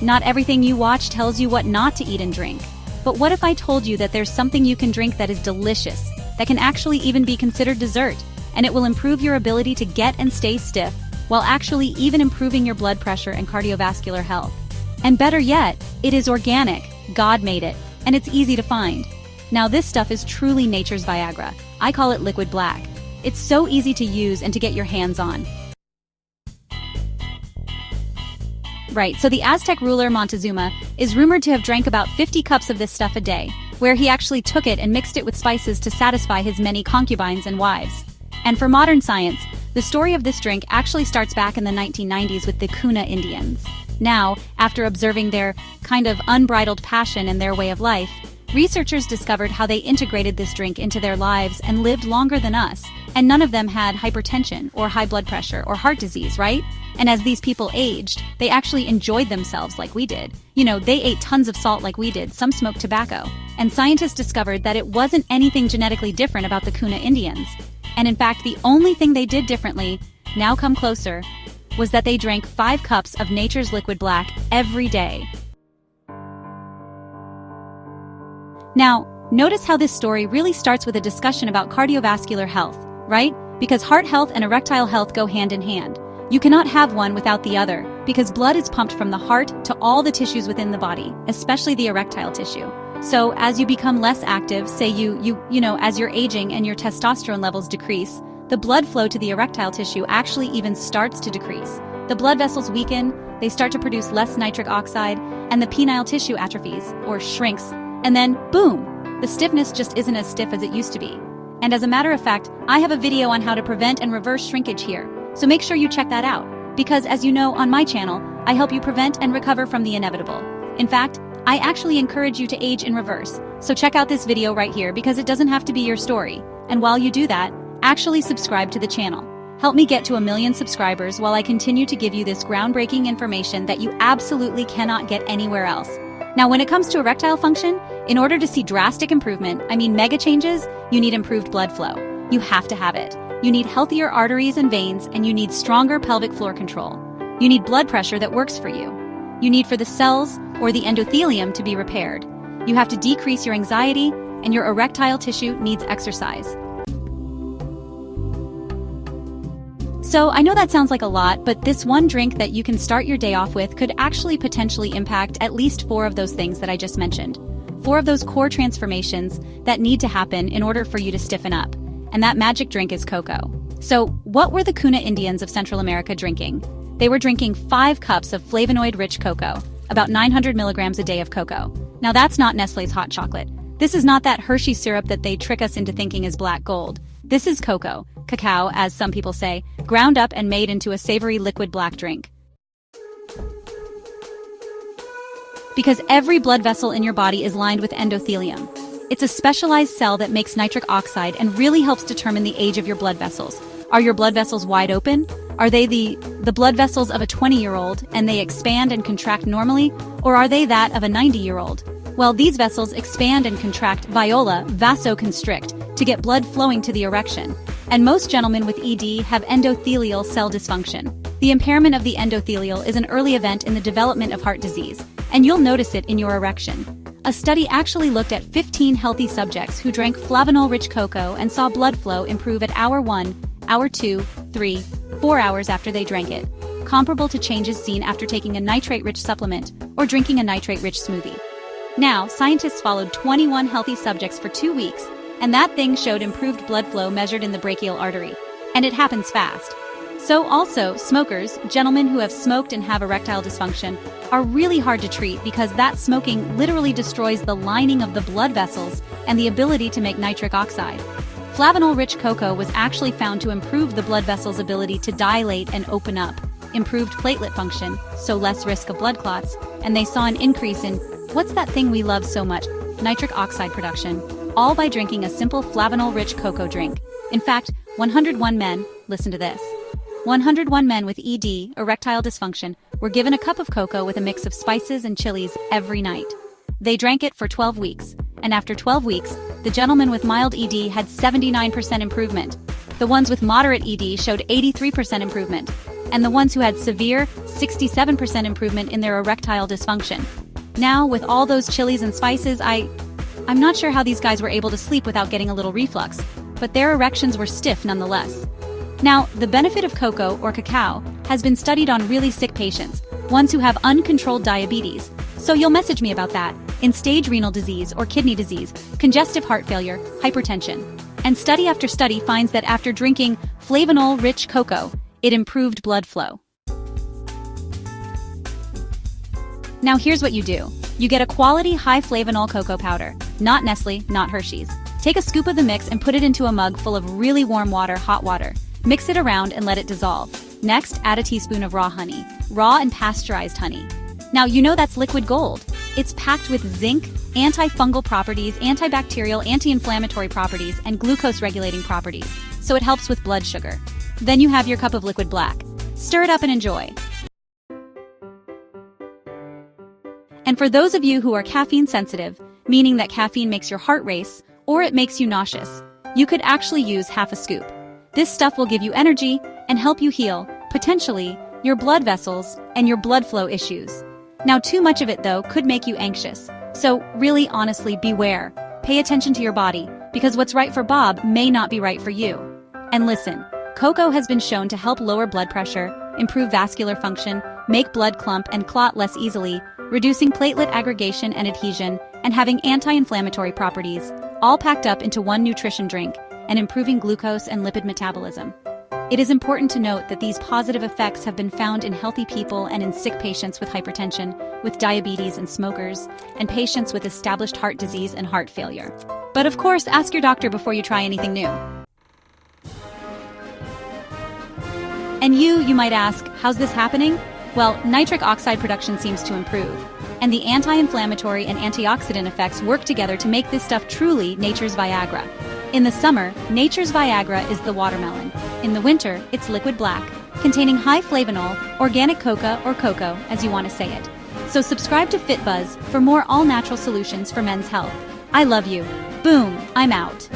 Not everything you watch tells you what not to eat and drink. But what if I told you that there's something you can drink that is delicious, that can actually even be considered dessert, and it will improve your ability to get and stay stiff, while actually even improving your blood pressure and cardiovascular health? And better yet, it is organic, God made it, and it's easy to find. Now this stuff is truly nature's Viagra. I call it liquid black. It's so easy to use and to get your hands on. Right, so the Aztec ruler Montezuma is rumored to have drank about 50 cups of this stuff a day, where he actually took it and mixed it with spices to satisfy his many concubines and wives. And for modern science, the story of this drink actually starts back in the 1990s with the Kuna Indians. Now, after observing their kind of unbridled passion and their way of life, researchers discovered how they integrated this drink into their lives and lived longer than us, and none of them had hypertension or high blood pressure or heart disease, right? And as these people aged, they actually enjoyed themselves like we did. You know, they ate tons of salt like we did, some smoked tobacco. And scientists discovered that it wasn't anything genetically different about the Kuna Indians. And in fact, the only thing they did differently, now come closer, was that they drank 5 cups of nature's liquid black every day. Now, notice how this story really starts with a discussion about cardiovascular health, right? Because heart health and erectile health go hand in hand. You cannot have one without the other, because blood is pumped from the heart to all the tissues within the body, especially the erectile tissue. So as you become less active, say as you're aging and your testosterone levels decrease, the blood flow to the erectile tissue actually even starts to decrease. The blood vessels weaken, they start to produce less nitric oxide, and the penile tissue atrophies, or shrinks, and then, boom, the stiffness just isn't as stiff as it used to be. And as a matter of fact, I have a video on how to prevent and reverse shrinkage here, so make sure you check that out, because as you know on my channel, I help you prevent and recover from the inevitable. In fact, I actually encourage you to age in reverse, so check out this video right here because it doesn't have to be your story. And while you do that, actually subscribe to the channel. Help me get to 1 million subscribers while I continue to give you this groundbreaking information that you absolutely cannot get anywhere else. Now, when it comes to erectile function, in order to see drastic improvement, mega changes, you need improved blood flow. You have to have it. You need healthier arteries and veins, and you need stronger pelvic floor control. You need blood pressure that works for you. You need for the cells or the endothelium to be repaired. You have to decrease your anxiety, and your erectile tissue needs exercise. So I know that sounds like a lot, but this one drink that you can start your day off with could actually potentially impact at least 4 of those things that I just mentioned. 4 of those core transformations that need to happen in order for you to stiffen up. And that magic drink is cocoa. So what were the Kuna Indians of Central America drinking? They were drinking 5 cups of flavonoid-rich cocoa, about 900 milligrams a day of cocoa. Now that's not Nestlé's hot chocolate. This is not that Hershey syrup that they trick us into thinking is black gold. This is cocoa, cacao, as some people say, ground up and made into a savory liquid black drink. Because every blood vessel in your body is lined with endothelium. It's a specialized cell that makes nitric oxide and really helps determine the age of your blood vessels. Are your blood vessels wide open? Are they the blood vessels of a 20-year-old and they expand and contract normally? Or are they that of a 90-year-old? Well, these vessels expand and contract viola, vasoconstrict, to get blood flowing to the erection. And most gentlemen with ED have endothelial cell dysfunction. The impairment of the endothelial is an early event in the development of heart disease, and you'll notice it in your erection. A study actually looked at 15 healthy subjects who drank flavanol-rich cocoa and saw blood flow improve at hour 1, hour 2, 3, 4 hours after they drank it, comparable to changes seen after taking a nitrate-rich supplement or drinking a nitrate-rich smoothie. Now, scientists followed 21 healthy subjects for 2 weeks, and that thing showed improved blood flow measured in the brachial artery. And it happens fast. So also, smokers, gentlemen who have smoked and have erectile dysfunction, are really hard to treat because that smoking literally destroys the lining of the blood vessels and the ability to make nitric oxide. Flavanol-rich cocoa was actually found to improve the blood vessel's ability to dilate and open up, improved platelet function, so less risk of blood clots, and they saw an increase in, what's that thing we love so much, nitric oxide production, all by drinking a simple flavanol-rich cocoa drink. In fact, 101 men, listen to this, 101 men with ED, erectile dysfunction, were given a cup of cocoa with a mix of spices and chilies every night. They drank it for 12 weeks, and after 12 weeks, the gentleman with mild ED had 79% improvement. The ones with moderate ED showed 83% improvement. and the ones who had severe 67% improvement in their erectile dysfunction. Now, with all those chilies and spices, I'm not sure how these guys were able to sleep without getting a little reflux, but their erections were stiff nonetheless. Now, the benefit of cocoa or cacao has been studied on really sick patients, ones who have uncontrolled diabetes, so you'll message me about that, in stage renal disease or kidney disease, congestive heart failure, hypertension. And study after study finds that after drinking flavanol-rich cocoa, it improved blood flow. Now here's what you do. You get a quality high flavanol cocoa powder, not Nestle, not Hershey's. Take a scoop of the mix and put it into a mug full of really warm water, hot water. Mix it around and let it dissolve. Next, add a teaspoon of raw honey, raw and pasteurized honey. Now you know that's liquid gold. It's packed with zinc, antifungal properties, antibacterial, anti-inflammatory properties, and glucose-regulating properties, so it helps with blood sugar. Then you have your cup of liquid black. Stir it up and enjoy. And for those of you who are caffeine sensitive, meaning that caffeine makes your heart race, or it makes you nauseous, you could actually use half a scoop. This stuff will give you energy and help you heal, potentially, your blood vessels and your blood flow issues. Now, too much of it, though, could make you anxious. So, really, honestly, beware. Pay attention to your body, because what's right for Bob may not be right for you. And listen, cocoa has been shown to help lower blood pressure, improve vascular function, make blood clump and clot less easily, reducing platelet aggregation and adhesion, and having anti-inflammatory properties, all packed up into one nutrition drink, and improving glucose and lipid metabolism. It is important to note that these positive effects have been found in healthy people and in sick patients with hypertension, with diabetes and smokers, and patients with established heart disease and heart failure. But of course, ask your doctor before you try anything new. And you might ask, how's this happening? Well, nitric oxide production seems to improve, and the anti-inflammatory and antioxidant effects work together to make this stuff truly nature's Viagra. In the summer, nature's Viagra is the watermelon. In the winter, it's liquid black, containing high flavanol, organic coca or cocoa, as you want to say it. So subscribe to FitBuzz for more all-natural solutions for men's health. I love you. Boom, I'm out.